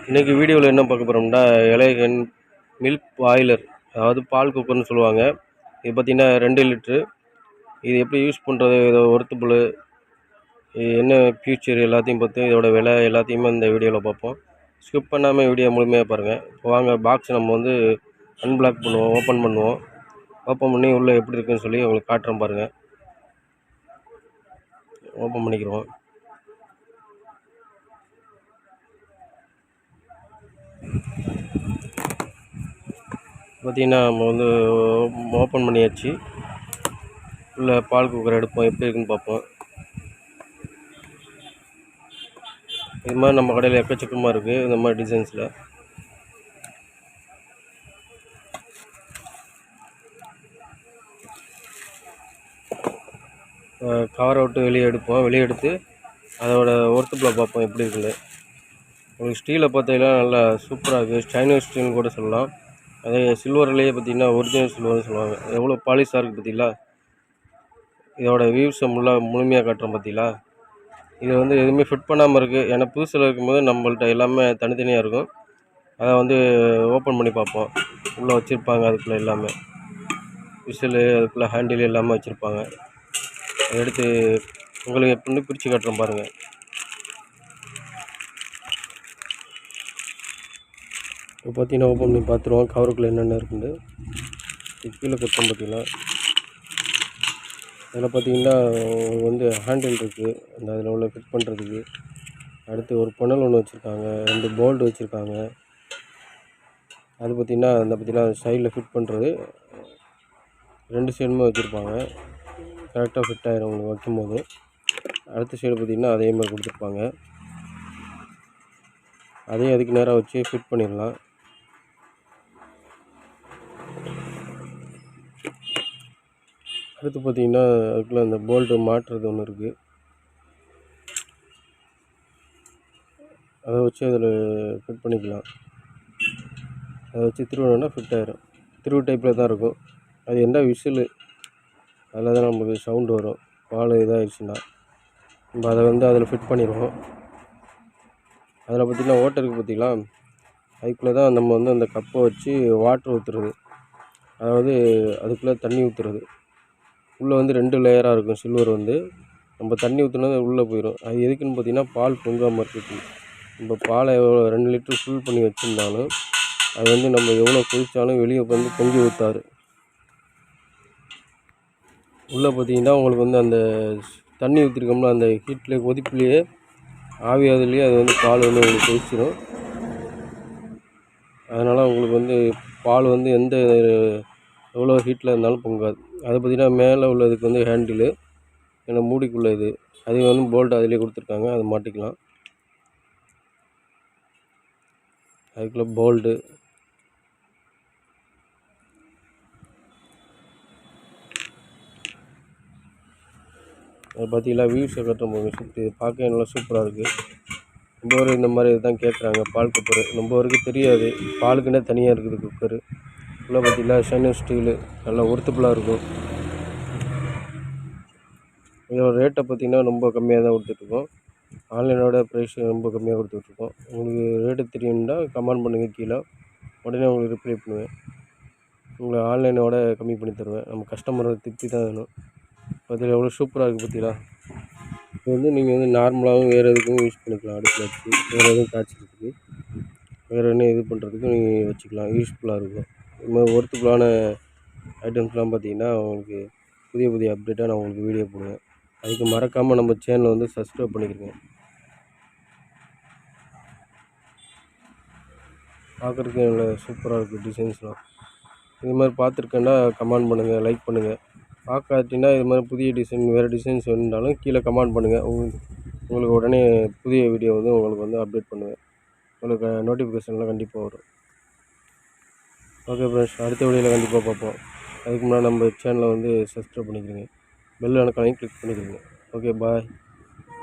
இன்றைக்கி வீடியோவில் என்ன பார்க்க போகிறோம்னா எலகன் மில்க் பாய்லர், அதாவது பால் குக்கர்னு சொல்லுவாங்க. இது பார்த்திங்கன்னா 2 லிட்ரு. இது எப்படி யூஸ் பண்ணுறது, இதோட ஒர்த்தபுள் என்ன ஃபியூச்சர் எல்லாத்தையும் பார்த்து இதோட விலை எல்லாத்தையுமே இந்த வீடியோவில் பார்ப்போம். ஸ்கிப் பண்ணாமல் வீடியோ முழுமையாக பாருங்கள். இப்போ வாங்க பாக்ஸ் நம்ம வந்து அன்பிளாக் பண்ணுவோம், ஓப்பன் பண்ணுவோம். ஓப்பன் பண்ணி உள்ளே எப்படி இருக்குன்னு சொல்லி உங்களுக்கு காட்டுறேன் பாருங்கள். ஓப்பன் பண்ணிக்கிறோம். பார்த்திங்கன்னா நம்ம வந்து ஓப்பன் பண்ணியாச்சு. உள்ள பால் குக்கர் எடுப்போம், எப்படி இருக்குன்னு பார்ப்போம். இது மாதிரி நம்ம கடையில் எக்கச்சக்கமாக இருக்குது இந்த மாதிரி டிசைன்ஸில். கவரை விட்டு வெளியே எடுப்போம். வெளியே எடுத்து அதோட ஒர்த்தபில் பார்ப்போம் எப்படி இருக்குன்னு. உங்களுக்கு ஸ்டீலை பார்த்தீங்கன்னா நல்லா சூப்பராக இருக்குது. ஸ்டைனஸ் ஸ்டீல்னு கூட சொல்லலாம். அதே சில்வர்லேயே பார்த்திங்கன்னா ஒரிஜினல் சில்வர்னு சொல்லுவாங்க. எவ்வளோ பாலிஷாக இருக்குது பார்த்தீங்களா. இதோட வியூஸை முழுமையாக காட்டுறோம் பார்த்தீங்களா. இது வந்து எதுவுமே ஃபிட் பண்ணாமல் இருக்குது. ஏன்னா புதுசில் இருக்கும்போது நம்மள்ட்ட எல்லாமே தனித்தனியாக இருக்கும். அதை வந்து ஓப்பன் பண்ணி பார்ப்போம். உள்ளே வச்சுருப்பாங்க, அதுக்குள்ளே எல்லாமே விசிலு, அதுக்குள்ளே ஹேண்டில் எல்லாமே வச்சுருப்பாங்க. அதை எடுத்து உங்களுக்கு எப்படின்னு பிரித்து காட்டுறோம் பாருங்கள். இப்போ பார்த்தீங்கன்னா ஓப்பன் பண்ணி பார்த்துருவோம் கவருக்குள்ளே என்னென்ன இருக்குன்னு. கீழே கொடுத்தோம் பார்த்தீங்களா. அதில் பார்த்தீங்கன்னா வந்து ஹேண்டில் இருக்குது, அந்த அதில் உள்ள ஃபிட் பண்ணுறதுக்கு. அடுத்து ஒரு புனல் ஒன்று வச்சுருக்காங்க, 2 போல்டு வச்சுருக்காங்க. அது பார்த்திங்கன்னா அந்த சைடில் ஃபிட் பண்ணுறது 2 சைடுமே வச்சுருப்பாங்க. கரெக்டாக ஃபிட் ஆகிடும் உங்களுக்கு வைக்கும்போது. அடுத்த சைடு பார்த்திங்கன்னா அதே மாதிரி கொடுத்துருப்பாங்க. அதையும் அதுக்கு நேராக வச்சு ஃபிட் பண்ணிடலாம். அடுத்து பார்த்திங்கன்னா அதுக்குள்ளே அந்த போல்ட்டு மாட்டுறது ஒன்று இருக்குது. அதை வச்சு அதில் ஃபிட் பண்ணிக்கலாம். அதை வச்சு திருவினா ஃபிட் ஆகிடும். திருவு டைப்பில் தான் இருக்கும். அது என்ன விசிலு, அதில் தான் நமக்கு சவுண்டு வரும். பால் இதாகிடுச்சுன்னா நம்ம அதை வந்து அதில் ஃபிட் பண்ணிடுவோம். அதில் பார்த்திங்கன்னா ஓட்டை இருக்குது பார்த்திங்களா. அதுக்குள்ளே தான் நம்ம வந்து அந்த கப்பை வச்சு வாட்ரு ஊற்றுறது, அதாவது அதுக்குள்ளே தண்ணி ஊற்றுறது. உள்ளே வந்து 2 லேயராக இருக்கும். சில்வர் வந்து நம்ம தண்ணி ஊற்றினது உள்ளே போயிடும். அது எதுக்குன்னு பார்த்திங்கன்னா பால் பொங்காமல் இருக்குது. நம்ம பாலை எவ்வளோ 2 லிட்ரு ஃபுல் பண்ணி வச்சுருந்தாலும் அது வந்து நம்ம எவ்வளோ கொதித்தாலும் வெளியே வந்து பொங்கி ஊற்றாது. உள்ளே பார்த்திங்கன்னா உங்களுக்கு வந்து அந்த தண்ணி ஊற்றிருக்கோம்ல, அந்த ஹீட்லேயே கொதிப்புலேயே ஆவியாதுலேயே அது வந்து பால் வந்து உங்களுக்கு கொதிச்சிடும். அதனால் உங்களுக்கு வந்து பால் வந்து எவ்வளோ ஹீட்டில் இருந்தாலும் பொங்காது. அது பார்த்திங்கன்னா மேலே உள்ளதுக்கு வந்து ஹேண்டிலு, ஏன்னா மூடிக்குள்ளே இது. அது வந்து போல்ட் அதிலே கொடுத்துருக்காங்க, அது மாட்டிக்கலாம். அதுக்குள்ளே போல்டு. அது பார்த்திங்களா வியூஸை கட்டும் போது சுற்றி பார்க்க நல்லா சூப்பராக இருக்குது. ரொம்ப பேர் இந்த மாதிரி இதுதான் கேட்குறாங்க, பால் குக்கரு. ரொம்ப பேருக்கு தெரியாது, பாலுக்குன்னே தனியாக இருக்குது குக்கரு. உள்ளே பார்த்திங்களா ஸ்டெயின்லெஸ் ஸ்டீலு, நல்லா ஒர்த்தபுளாக இருக்கும். இதோட ரேட்டை பார்த்திங்கன்னா ரொம்ப கம்மியாக தான் கொடுத்துட்ருக்கோம். ஆன்லைனோட ப்ரைஸ் ரொம்ப கம்மியாக கொடுத்துட்ருக்கோம். உங்களுக்கு ரேட்டு தெரியும்னா கமெண்ட் பண்ணுங்கள் கீழே, உடனே உங்களுக்கு ரிப்ளை பண்ணுவேன். உங்களை ஆன்லைனோட கம்மி பண்ணி தருவேன். நம்ம கஸ்டமரை திருப்தி தான் வேணும். அதில் எவ்வளோ சூப்பராக இருக்குது பார்த்தீங்களா. இது வந்து நீங்கள் வந்து நார்மலாகவும் வேறு எதுக்கும் யூஸ் பண்ணிக்கலாம். அடுப்பில் வச்சு வேறு எதுவும் காய்ச்சறதுக்கு, வேறு என்ன இது பண்ணுறதுக்கும் நீங்கள் வச்சுக்கலாம். யூஸ்ஃபுல்லாக இருக்கும். இது மாதிரி ஒர்த்தபுளான ஐட்டம்ஸ்லாம் பார்த்திங்கன்னா உங்களுக்கு புதிய புதிய அப்டேட்டாக நான் உங்களுக்கு வீடியோ போடுவேன். அதுக்கு மறக்காமல் நம்ம சேனலை வந்து சப்ஸ்கிரைப் பண்ணிக்கிறேங்க. பார்க்குறதுக்கு நல்லா சூப்பராக இருக்குது டிசைன்ஸ்லாம். இது மாதிரி பார்த்துருக்கேன்னா கமெண்ட் பண்ணுங்கள், லைக் பண்ணுங்கள். பார்க்காட்டினா இது மாதிரி புதிய டிசைன், வேறு டிசைன்ஸ் வேணுன்னாலும் கீழே கமெண்ட் பண்ணுங்கள். உங்களுக்கு உடனே புதிய வீடியோ வந்து உங்களுக்கு வந்து அப்டேட் பண்ணுவேன். உங்களுக்கு நோட்டிஃபிகேஷன்லாம் கண்டிப்பாக வரும். ஓகே ஃப்ரெண்ட்ஸ், அடுத்த வீடியோவில் கண்டிப்பாக பார்ப்போம். அதுக்கு முன்னாடி நம்ம சேனலை வந்து சப்ஸ்கிரைப் பண்ணிக்கிறீங்க, பெல் ஐகானையும் கிளிக் பண்ணிக்கிறீங்க. ஓகே, பாய்.